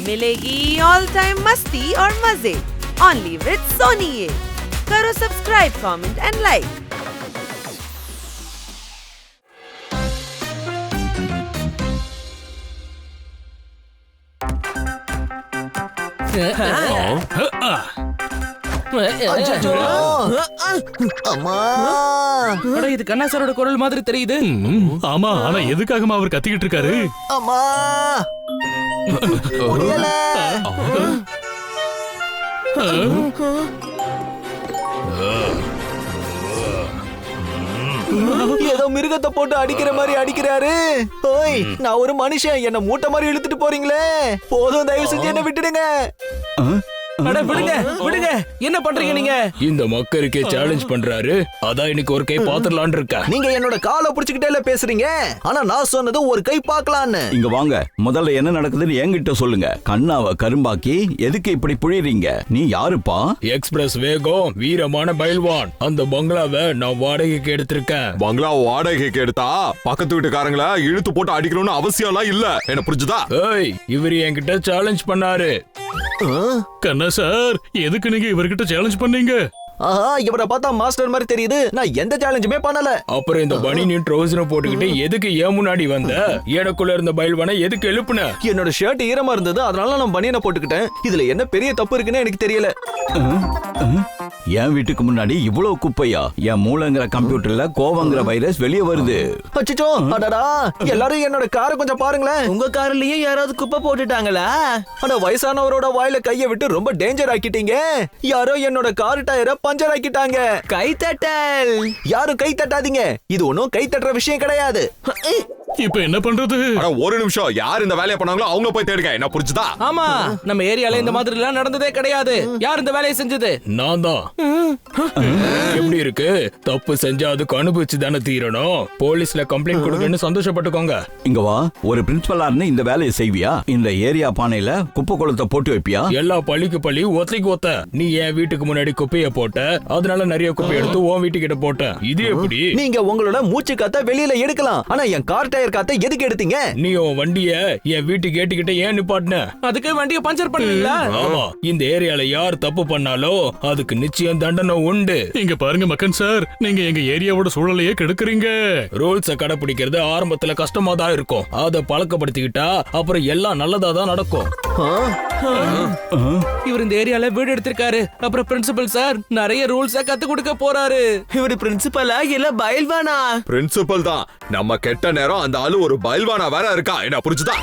मिलेगी all time मस्ती और मजे ओनली विद सोनी। ये करो सब्सक्राइब, कमेंट एंड लाइक। இது கண்ணா சாரோட குரல் மாதிரி தெரியுது. ஆமா, ஆனா எதுக்காகமா அவர் கத்திக்கிட்டு இருக்காரு? அம்மா முடியல. ஏதோ மிருகத்தை போட்டு அடிக்கிற மாதிரி அடிக்கிறாரு. ஓய், நான் ஒரு மனுஷன், என்ன மூட்டை மாதிரி இழுத்துட்டு போறீங்களே. போதும், தயவு செஞ்சு என்ன விட்டுடுங்க. விடுங்க விடுங்க, என்ன பண்றீங்க நீங்க? இந்த மக்களுக்கே சேலஞ்ச் பண்றாரு, அதான் இன்னைக்கு ஒரு கை பாத்துடலான்னு இருக்க. நீங்க என்னோட காலை புடிச்சுக்கிட்டே பேசுறீங்க, ஆனா நான் சொன்னது ஒரு கை பாக்கலான்னு. இங்க வாங்க, முதல்ல என்ன நடக்குதுன்னு என்கிட்ட சொல்லுங்க. கண்ணாவை கரும்பாக்கி எதுக்கு இப்படி புழியறீங்க? நீ யாருப்பா? எக்ஸ்பிரஸ் வேகம், வீரமான பயில்வான். அந்த பங்களாவை நான் வாடகைக்கு எடுத்திருக்கேன். பங்களா வாடகைக்கு எடுத்தா பக்கத்து வீட்டுக்காரங்கள இழுத்து போட்டு அடிக்கணும்னு அவசியம் எல்லாம் இல்ல. என்ன புரிஞ்சுதா? ஏய், இவரு என்கிட்ட சேலஞ்ச் பண்ணாரு. கண்ணா சார், எதுக்கு நீங்க இவர்கிட்ட சேலஞ்ச் பண்ணீங்க? ஆஹா, இவரை பார்த்தா மாஸ்டர் மாதிரி தெரியுது. நான் எந்த சேலஞ்சுமே பண்ணல. அப்புறம் இந்த பனியன் ட்ரவுசரும் போட்டுக்கிட்டு எதுக்கு ஏன் முன்னாடி வந்த? எனக்குள்ள இருந்த பயில்வானை எதுக்கு எழுப்புன? என்னோட ஷர்ட் ஈரமா இருந்தது, அதனால நான் பனியனை போட்டுக்கிட்டேன். இதுல என்ன பெரிய தப்பு இருக்குன்னு எனக்கு தெரியல. என் வீட்டுக்கு முன்னாடி இவ்வளவு குப்பையா? என் மூளைங்கிற கம்ப்யூட்டர்ல கோவங்கிற வைரஸ் வெளியே வருது. அச்சச்சோ, அடடா, எல்லாரும் என்னோட காரை கொஞ்சம் பாருங்களேன். உங்க கார்லயே யாராவது குப்பை போட்டுட்டாங்களா? ஆனா வயசானவரோட வாயில கைய விட்டு ரொம்ப டேஞ்சர் ஆக்கிட்டீங்க. யாரோ என்னோட கார் டயரை பஞ்சர் ஆக்கிட்டாங்க. கைத்தட்டல். யாரும் கை தட்டாதீங்க, இது ஒன்னும் கை தட்டுற விஷயம் கிடையாது. இப்ப என்ன பண்றது? ஒரு நிமிஷம், யார் இந்த வேலையை பண்ணாங்களோ அவங்க போய் தேடுங்க. என்ன புரிஞ்சுதா? ஆமா, நம்ம ஏரியால இந்த மாதிரி எல்லாம் நடந்ததே கிடையாது. யார் இந்த வேலையை செஞ்சது? நான் தான். எப்படி இருக்கு? தப்பு செஞ்சா அதுக்கு அனுபவிச்சு தானே தீரணும். போலீஸ்ல கம்ப்ளைண்ட் கொடுக்கணும்னு சந்தோஷப்பட்டுக்கோங்க. இங்க வா, ஒரு பிரின்சிபலா இருந்து இந்த வேலையை செய்வியா? இந்த ஏரியா பானையில குப்பை குளத்தை போட்டு வைப்பியா? எல்லா பள்ளிக்கு பள்ளி ஒத்தைக்கு ஒத்த. நீ என் வீட்டுக்கு முன்னாடி குப்பைய போட்ட, அதனால நிறைய குப்பை எடுத்து உன் வீட்டுக்கிட்ட போட்ட. இது எப்படி? நீங்க உங்களோட மூச்சு காத்த வெளியில எடுக்கலாம், ஆனா என் கார் டயர் காத்த எதுக்கு எடுத்தீங்க? நீ உன் வண்டிய என் வீட்டு கேட்டுக்கிட்ட ஏன் நிப்பாட்டின? அதுக்கு வண்டியை பஞ்சர் பண்ணீங்களா? ஆமா, இந்த ஏரியால யார் தப்பு பண்ணாலோ அதுக்கு நிச்சயம் தண்டனை உண்டு. இங்க பாருங்க மக்கன் சார், நீங்க எங்க ஏரியாவோட சூழலையே கெடுக்குறீங்க. ரூல்ஸ கடைபிடிக்கிறது ஆரம்பத்துல கஷ்டமா தான் இருக்கும். அத பழக்கப்படுத்திக்கிட்டா அப்புறம் எல்லாம் நல்லதா தான் நடக்கும். இவர் இந்த ஏரியால வீடு எடுத்திருக்காரு. அப்புறம் பிரின்சிபல் சார் நிறைய ரூல்ஸ கத்து கொடுக்க போறாரு. இவர் பிரின்சிபலா இல்ல பயில்வானா? பிரின்சிபல் தான். நம்ம கெட்ட நேரம் அந்த ஆளு ஒரு பயில்வானா வேற இருக்கா. என்ன புரிஞ்சுதா?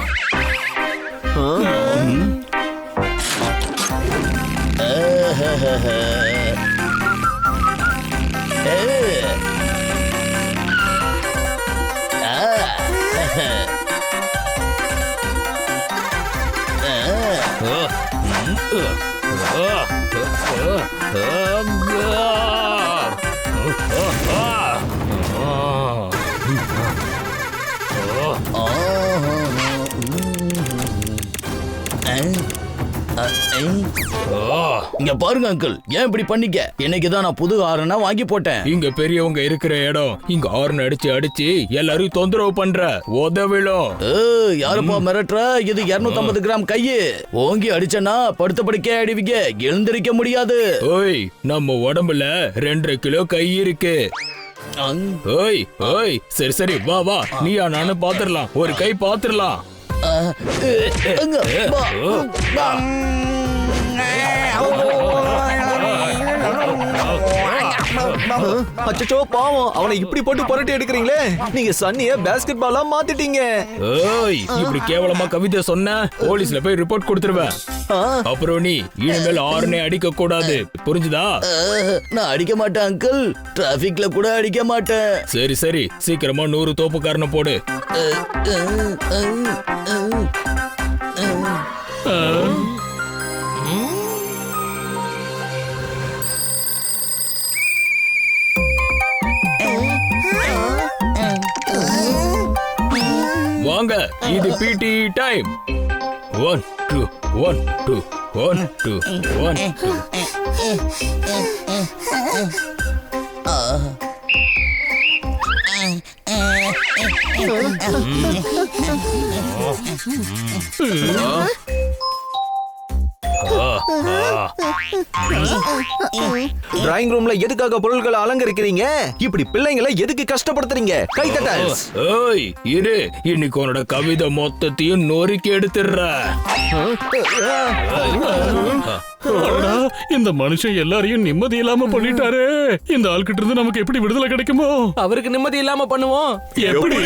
இங்க பாருங்க அங்கிள், ஏன் இப்படி பண்ணிக்க? இன்னைக்குதான் நான் புது ஹார்னா வாங்கி போட்டேன். இங்க பெரியவங்க இருக்கிற இடம். இங்க ஹார்ன் அடிச்சு அடிச்சு எல்லாரும் தொந்தரவு பண்ற. உதவிலும் யாருப்பா மிரட்டுற? இது 250 கிராம் கையு. ஓங்கி அடிச்சனா படுத்த படுக்கே அடிவிங்க, எழுந்திருக்க முடியாது. ஓய், நம்ம உடம்புல 2.5 கிலோ கை இருக்கு. ஓய் ஓய், சரி சரி, வா வா, நீயா நானும் பாத்துரலாம். ஒரு கை பாத்துரலாம். அச்சச்சோ, பாவம், அவனை இப்படி போட்டு புரட்டி எடுக்கிறீங்களே. நீங்க சன்னிய பாஸ்கெட் பாலா மாத்திட்டீங்க. ஓய், இப்படி கேவலமா கவிதை சொன்ன போலீஸ்ல போய் ரிப்போர்ட் கொடுத்துருவேன். அப்புறம் நீ இனிமேல் ஹார்னே அடிக்க கூடாது, புரிஞ்சுதா? நான் அடிக்க மாட்டேன் அங்கிள், டிராபிக்ல கூட அடிக்க மாட்டேன். சரி சரி, சீக்கிரமா 100 தோப்புக்காரனை போடு. வாங்க, இது பிடி டைம். 1 2 1 2 1 2 1 2. டிராயிங் ரூம்ல எதுக்காக பொருட்களை அலங்கரிக்கிறீங்க? இப்படி பிள்ளைங்களை எதுக்கு கஷ்டப்படுத்துறீங்க? கைத்தட்டல்ஸ். ஏய் இரு, இன்னைக்கு உன்னோட கவிதை மொத்தத்தையும் நொறுக்கி எடுத்துடுற. அடடா, இந்த மனுஷன் எல்லாரையும் நிம்மதி இல்லாம பண்ணிட்டாரு. இந்த ஆள்கிட்ட இருந்து நமக்கு எப்படி விடுதலை கிடைக்குமோ? அவருக்கு நிம்மதி இல்லாம பண்ணுவோம். எப்படி?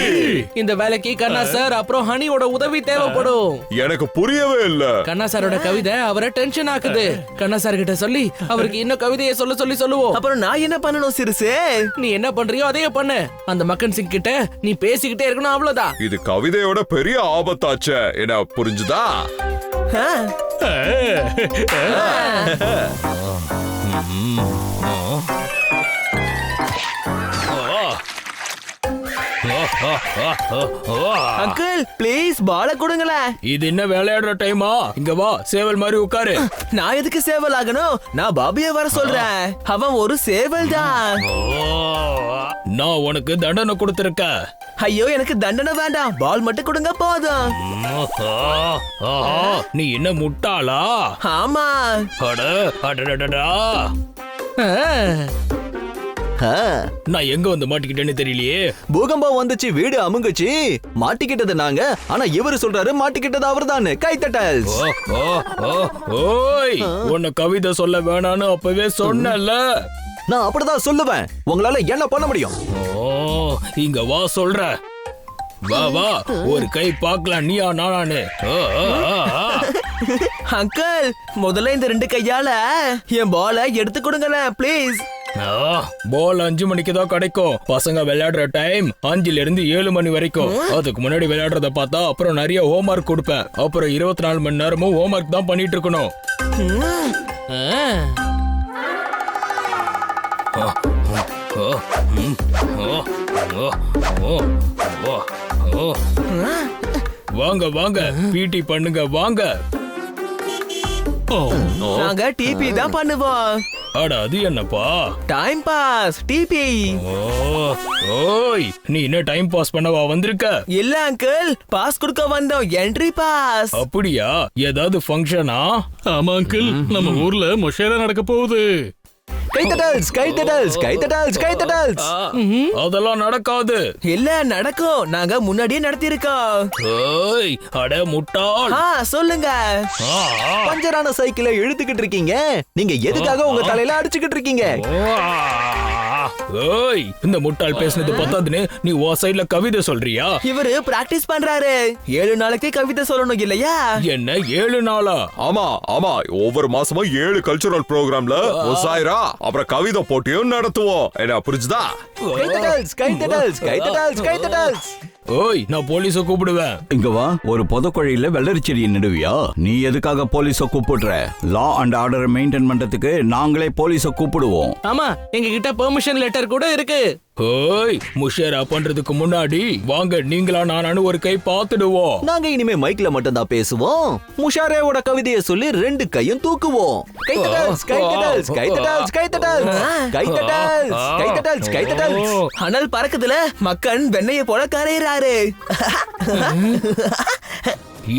இந்த வேலைக்கு கண்ணா சார் அப்புறம் ஹனியோட உதவி தேவைப்படும். எனக்கு புரியவே இல்ல. கண்ணா சாரோட கவிதை அவரை டென்ஷன் ஆக்குது. கண்ணா சார் கிட்ட சொல்லி அவருக்கு இன்னும் கவிதையை சொல்லுவோம். அப்புறம் நான் என்ன பண்ணணும் சிறுசே? நீ என்ன பண்றியோ அதையே பண்ணு. அந்த மக்கன் சிங் கிட்ட நீ பேசிக்கிட்டே இருக்கணும், அவ்வளவுதான். இது கவிதையோட பெரிய ஆபத்தாச்சே. என்ன புரிஞ்சுதா? அங்கிள் ப்ளீஸ் பால கொடுங்களேன். இது என்ன விளையாடுற டைமா? இங்க வா, சேவல் மாதிரி உட்காரு. நான் எதுக்கு சேவல் ஆகணும்? நான் பாபியை வர சொல்றேன். அவன் ஒரு சேவல் தான். நான் உனக்கு தண்டனை கொடுத்திருக்கேன். ஐயோ எனக்கு தண்டனை வேண்டாம், பால் மட்டும் கொடுங்க போதும். நீ என்ன முட்டாளா? ஆமா. அட அடடடடா. நான் எங்க வந்து மாட்டிக்கிட்டேன்னு தெரியலையே. பூகம்பம் வந்துச்சு, வீடு அமுங்குச்சு. மாட்டிக்கிட்டது நாங்க, ஆனா இவரு சொல்றாரு மாட்டிக்கிட்டது அவர்தான். கைத்தட்டல்ஸ். ஓய், உன்னை கவிதை சொல்ல வேணான்னு அப்பவே சொன்னல. நான் அப்படிதான் சொல்லுவேன். உங்களால என்ன பண்ண முடியும்? ஓ, இங்க வா சொல்ற. வா வா, ஒரு கை பார்க்கலாம் நீயா நானானு. அங்கிள் முதல்ல இந்த 2 கையால என் பால எடுத்து கொடுங்களேன் ப்ளீஸ். பால் 5 மணிக்கு தான் கிடைக்கும். பசங்க விளையாடுற டைம் 5ல இருந்து 7 மணி வரைக்கும். அதுக்கு முன்னாடி விளையாடுறத பார்த்தா அப்புறம் நிறைய ஹோம்ஒர்க் கொடுப்பேன். அப்புறம் 24 மணி நேரமும் ஹோம்ஒர்க் தான் பண்ணிட்டு இருக்கணும். வாங்க வாங்க, பிடி பண்ணுங்க வாங்க. நாங்க டிபி தான் பண்ணுவோம். அட அது என்னப்பா? Time pass DP. ஓய், நீ என்ன டைம் பாஸ் பண்ணவா வந்திருக்க? இல்ல அங்கிள், பாஸ் கொடுக்க வந்தோம். Entry pass. அப்படியா? ஏதாவது ஃபங்க்ஷனா? ஆமா அங்கிள், நம்ம ஊர்ல மொஷேரா நடக்க போகுது. கைத்தட்டல்ஸ் கைத்தட்டல்ஸ் கைத்தட்டல்ஸ் கைத்தட்டல்ஸ். அதெல்லாம் நடக்காது. இல்ல நடக்கும், நாங்க முன்னாடியே நடத்தி இருக்கோம். ஓய், அட முட்டாள். சொல்லுங்க. பஞ்சரான சைக்கிளை இழுத்துக்கிட்டு இருக்கீங்க. நீங்க எதுக்காக உங்க தலையில அடிச்சுக்கிட்டு இருக்கீங்க? ஓய், இந்த முட்டாள் பேசுனது பத்தாதுன்னு நீ ஓ சைடுல கவிதை சொல்றியா? இவரு பிராக்டிஸ் பண்றாரு. 7 நாளைக்கு கவிதை சொல்லணும் இல்லையா? என்ன 7 நாளா? ஆமா ஆமா, ஒவ்வொரு மாசமும் 7 கல்ச்சுரல் ப்ரோக்ராம்ல ஒசாயிரா அப்புறம் கவிதை போட்டியும் நடத்துவோம். என்ன புரிஞ்சுதா? கைத்தட்டல்ஸ் கைத்தட்டல்ஸ் கைத்தட்டல்ஸ் கைத்தட்டல்ஸ். ஓய், நான் போலீஸ கூப்பிடுவேன். இங்க வா, ஒரு புதக்குழியில வெள்ளரி செடியை நடுவியா? நீ எதுக்காக போலீஸ கூப்பிடுற? லா அண்ட் ஆர்டரை மெயின்டைன் பண்றதுக்கு நாங்களே போலீஸ கூப்பிடுவோம். ஆமா, எங்க கிட்ட பெர்மிஷன் லெட்டர் கூட இருக்கு. ஓய், முஷேரா பண்றதுக்கு முன்னாடி வாங்க நீங்களா நானானு ஒரு கை பாத்துடுவோம். நாங்க இனிமே மைக்ல மட்டும் தான் பேசுவோம். முஷாரேவோட கவிதையை சொல்லி 2 கையும் தூக்குவோம். கைத்தட்டல்ஸ் கைத்தட்டல்ஸ் கைத்தட்டல்ஸ் கைத்தட்டல்ஸ் கைத்தட்டல்ஸ் கைத்தட்டல்ஸ் கைத்தட்டல்ஸ். அனல் பறக்குதுல, மக்கன் வெண்ணைய போல கரையறாரு.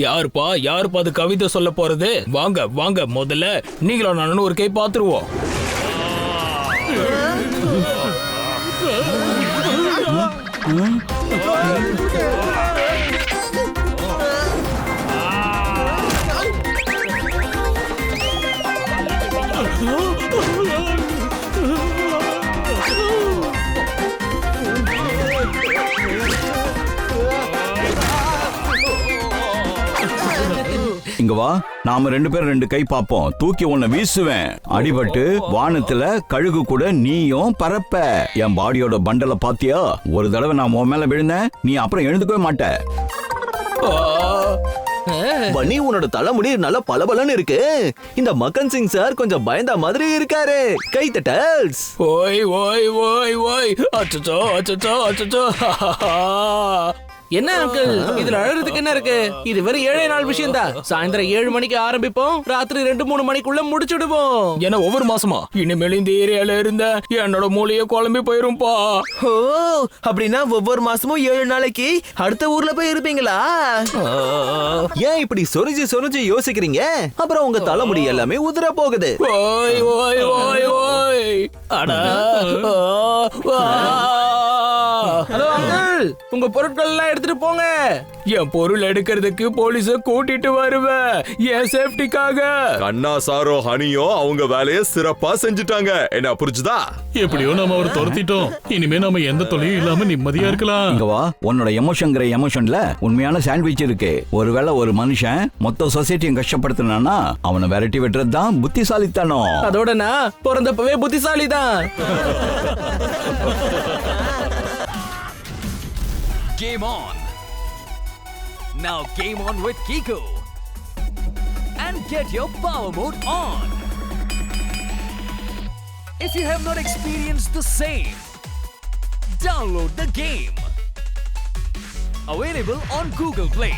யாருப்பா அது கவிதை சொல்ல போறது? வாங்க வாங்க, முதல்ல நீங்களா நானு ஒரு கை பாத்துருவோம். இங்க வா, நாம 2 பேரும் 2 கை பாப்போம். தூக்கி உன்னை வீசுவேன். அடிபட்டு வானத்துல கழுகு கூட நீயும் பறப்ப. என் பாடியோட பண்டல பாத்தியா? ஒரு தடவை நான் உன் மேல விழுந்தேன், நீ அப்புறம் எழுந்துக்கவே மாட்ட. பனி, உன்னோட தலைமுடி நல்ல பளபளன்னு இருக்கு. இந்த மக்கன் சிங் சார் கொஞ்சம் பயந்த மாதிரி இருக்காரு. கைத்தட்டல்ஸ். ஓய் ஓய் ஓய் ஓய், அச்சச்சோ அச்சச்சோ அச்சச்சோ. என்ன அங்கிள் இதுல அழறதுக்கு என்ன இருக்கு? இது வெறும் 7 நாள் விஷயம் தான். சாயந்தரம் 7 மணிக்கு ஆரம்பிப்போம், ராத்திரி 2-3 மணிக்குள்ள முடிச்சுடுவோம். ஏன்னா ஒவ்வொரு மாசமா இனிமேல் இந்த ஏரியால இருந்த என்னோட மூளையே குழம்பி போயிரும்பா. ஓ, அப்படின்னா ஒவ்வொரு மாசமும் 7 நாளைக்கு அடுத்த ஊர்ல போய் இருப்பீங்களா? ஏன் இப்படி சொரிஞ்சு யோசிக்கிறீங்க? அப்புறம் உங்க தலைமுடி எல்லாமே உதிர போகுது. ஓய் ஓய் ஓய் ஓய் அடா. ஹலோ அங்கிள், உங்க பொருட்கள் எல்லாம் எடுத்துட்டு போங்க. என் பொருள் எடுக்கிறதுக்கு போலீஸ கூட்டிட்டு வருவேன் என் சேஃப்டிக்காக. கண்ணா சாரோ ஹனியோ அவங்க வேலையை சிறப்பா செஞ்சுட்டாங்க. என்ன புரிஞ்சுதா? எப்படியோ நம்ம அவரை துரத்திட்டோம். இனிமே நம்ம எந்த தொல்லையும் இல்லாம நிம்மதியா இருக்கலாம். இங்க வா, உன்னோட எமோஷன்ல உண்மையான சாண்ட்விச் இருக்கு. ஒருவேளை ஒரு மனுஷன் மொத்த சொசைட்டியும் கஷ்டப்படுத்தினானா அவனை விரட்டி விட்டுறது தான் புத்திசாலித்தனம். அதோட நான் பிறந்தப்பவே புத்திசாலி தான். Game on! Now game on with Kiko! And get your power mode on! If you have not experienced the same, download the game! Available on Google Play.